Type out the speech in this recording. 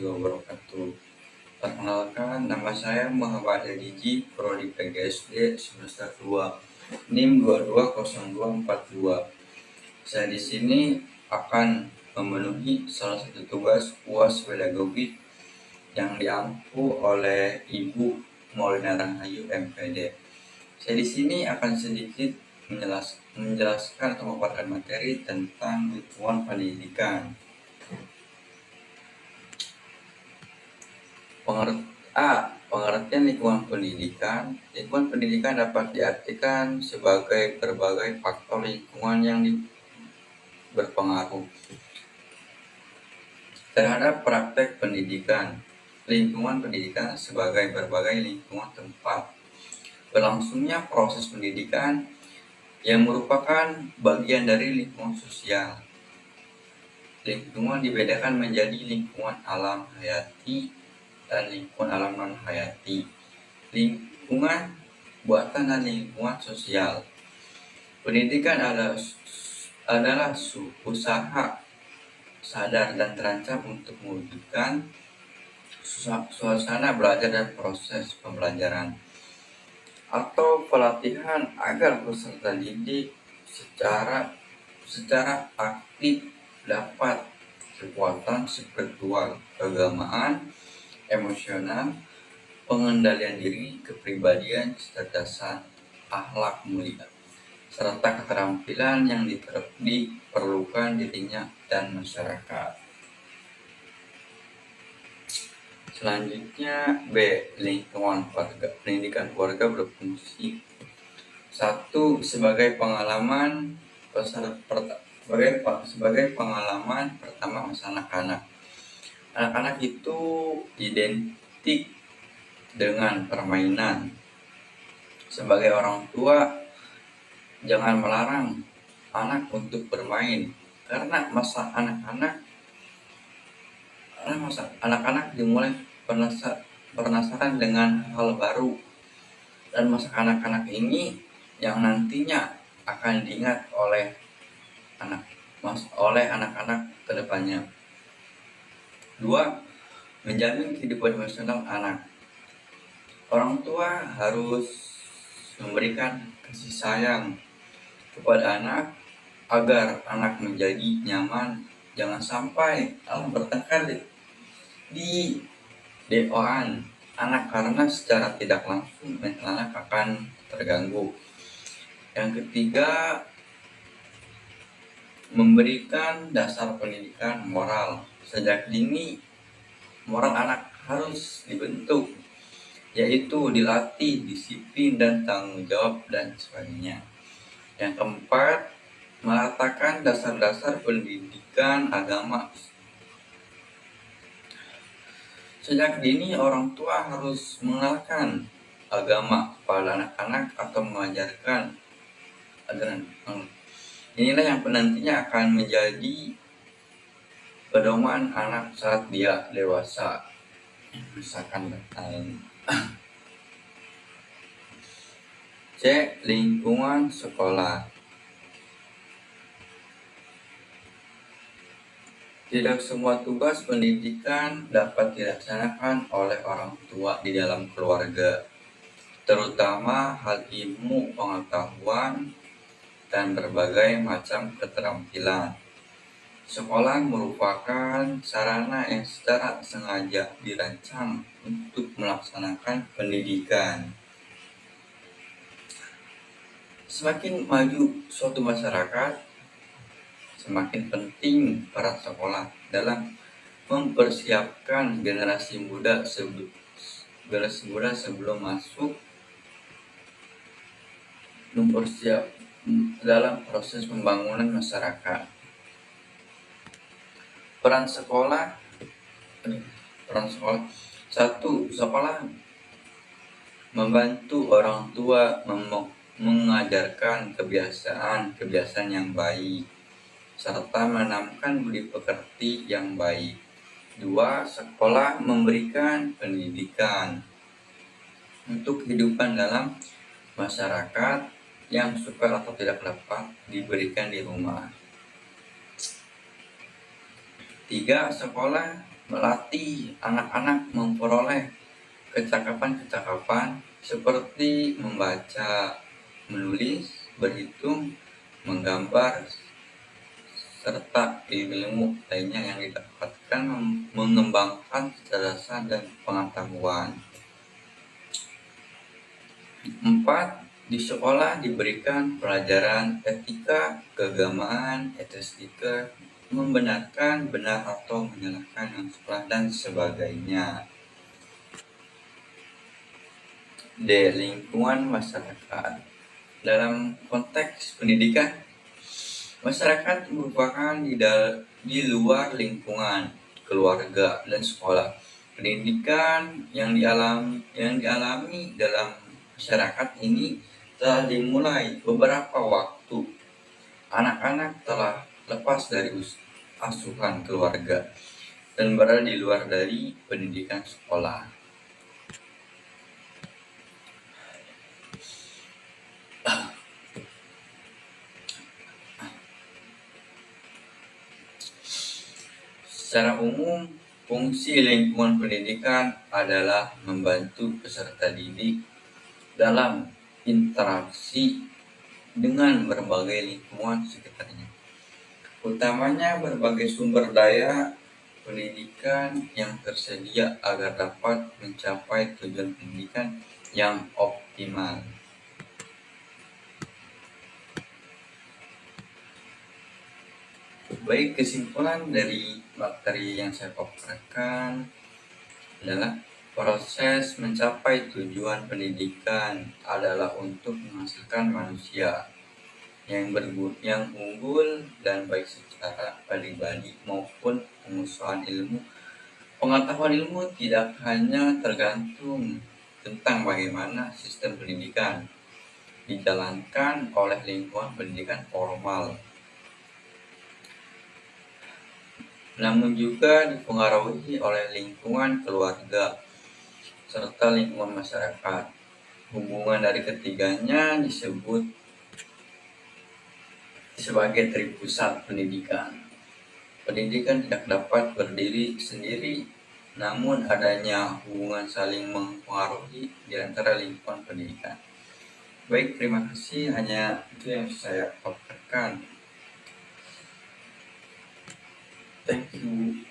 wabarakatuh. Perkenalkan, nama saya Muhammad Hadiji, Prodi PGSD semester 2, NIM 220242. Saya di sini akan memenuhi salah satu tugas UAS pedagogik yang diampu oleh Ibu Maulina Rahayu MPD. Saya di sini akan sedikit menjelaskan atau memaparkan materi tentang lingkungan pendidikan. Pengertian lingkungan pendidikan. Lingkungan pendidikan dapat diartikan sebagai berbagai faktor lingkungan yang berpengaruh terhadap praktek pendidikan. Lingkungan pendidikan sebagai berbagai lingkungan tempat berlangsungnya proses pendidikan yang merupakan bagian dari lingkungan sosial. Lingkungan dibedakan menjadi lingkungan alam hayati dan lingkungan alam non hayati, lingkungan buatan dan lingkungan sosial. Pendidikan adalah usaha sadar dan terancam untuk mewujudkan suasana belajar dan proses pembelajaran atau pelatihan agar peserta didik secara aktif dapat kekuatan spiritual, keagamaan, emosional, pengendalian diri, kepribadian, kecerdasan, akhlak mulia, serta keterampilan yang diperlukan dirinya dan masyarakat. Selanjutnya B. Lingkungan keluarga. Pendidikan keluarga berfungsi 1. Sebagai pengalaman pertama masa anak-anak. Anak-anak itu identik dengan permainan. Sebagai orang tua, jangan melarang anak untuk bermain, karena masa anak-anak dimulai penasaran dengan hal baru, dan masa anak-anak ini yang nantinya akan diingat oleh anak-anak kedepannya. 2. Menjamin kehidupan emosional anak. Orang tua harus memberikan kasih sayang kepada anak agar anak menjadi nyaman. Jangan sampai anak bertengkar di DO-an anak, karena secara tidak langsung mental anak akan terganggu. Yang ketiga, memberikan dasar pendidikan moral. Sejak dini, moral anak harus dibentuk, yaitu dilatih disiplin dan tanggung jawab dan sebagainya. Yang keempat, meletakkan dasar-dasar pendidikan agama. Sejak dini orang tua harus mengenalkan agama kepada anak-anak atau mengajarkan ajaran. Inilah yang nantinya akan menjadi pedoman anak saat dia dewasa. Misalkan C. Lingkungan sekolah. Tidak semua tugas pendidikan dapat dilaksanakan oleh orang tua di dalam keluarga, terutama hal ilmu pengetahuan dan berbagai macam keterampilan. Sekolah merupakan sarana yang secara sengaja dirancang untuk melaksanakan pendidikan. Semakin maju suatu masyarakat, semakin penting peran sekolah dalam mempersiapkan generasi muda sebelum masuk dalam proses pembangunan masyarakat. Peran sekolah. 1. Sekolah membantu orang tua mengajarkan kebiasaan yang baik, serta menanamkan budi pekerti yang baik. 2. Sekolah memberikan pendidikan untuk kehidupan dalam masyarakat yang suka atau tidak dapat diberikan di rumah. 3. Sekolah melatih anak-anak memperoleh kecakapan-kecakapan seperti membaca, menulis, berhitung, menggambar, serta ilmu lainnya yang didapatkan mengembangkan kecerdasan dan pengetahuan. 4. Di sekolah diberikan pelajaran etika, keagamaan, etika, membenarkan benar atau menyalahkan yang salah, dan sebagainya. D. Lingkungan masyarakat. Dalam konteks pendidikan, masyarakat merupakan di luar lingkungan keluarga dan sekolah. Pendidikan yang dialami dalam masyarakat ini telah dimulai beberapa waktu. Anak-anak telah lepas dari asuhan keluarga dan berada di luar dari pendidikan sekolah. Secara umum, fungsi lingkungan pendidikan adalah membantu peserta didik dalam interaksi dengan berbagai lingkungan sekitarnya, utamanya berbagai sumber daya pendidikan yang tersedia agar dapat mencapai tujuan pendidikan yang optimal. Baik, kesimpulan dari materi yang saya paparkan adalah proses mencapai tujuan pendidikan adalah untuk menghasilkan manusia yang unggul dan baik secara pribadi maupun penguasaan ilmu. Pengetahuan ilmu tidak hanya tergantung tentang bagaimana sistem pendidikan dijalankan oleh lingkungan pendidikan formal, namun juga dipengaruhi oleh lingkungan keluarga serta lingkungan masyarakat. Hubungan dari ketiganya disebut sebagai tripusat pendidikan. Pendidikan tidak dapat berdiri sendiri, namun adanya hubungan saling mempengaruhi di antara lingkungan pendidikan. Baik, terima kasih. Hanya itu yang saya paparkan. Thank you.